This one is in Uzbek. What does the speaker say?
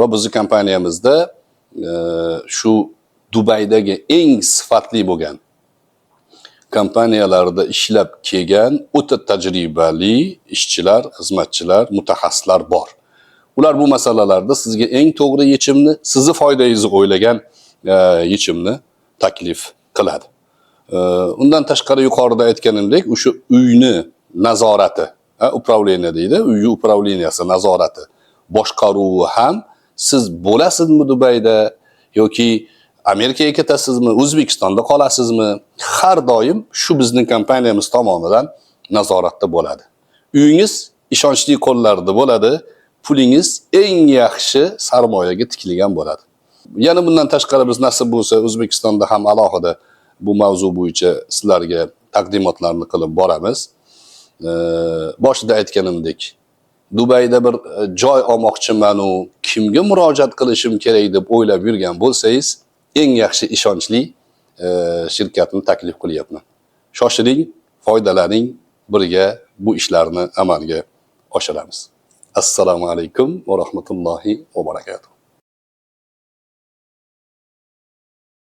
va bizning kompaniyamizda shu Dubaydagi eng sifatli bo'lgan kompaniyalarda ishlab kelgan o'ta tajribali ishchilar, xizmatchilar, mutaxassislar bor. Ular bu masalalarda sizga eng to'g'ri yechimni, sizni foydangizga o'ylagan yechimni taklif qiladi. Undan tashqari yuqorida aytganimdek, o'sha uyni nazorati, upravleniya deydi, uy upravleniyasi nazorati, boshqaruvi ham siz bo'lasizmi Dubayda yoki Amerikaga ketasizmi, O'zbekistonda qolasizmi, har doim shu bizning kompaniyamiz tomonidan nazoratda bo'ladi. Uyingiz ishonchli qo'llarda bo'ladi, pulingiz eng yaxshi sarmoyaga tikilgan bo'ladi. Yana bundan tashqari biz nasib bo'lsa O'zbekistonda ham alohida bu mavzu bo'yicha sizlarga taqdimotlarni qilib boramiz. Boshida aytganimdek, Dubayda bir joy olmoqchiman, kimga murojaat qilishim kerak deb o'ylab yurgan bo'lsangiz, eng yaxshi ishonchli shirkatni taklif qilyapman. Shoshiling, foydalaning, birga bu ishlarni amalga oshiramiz. Assalomu alaykum va rahmatullohi va barakatuh.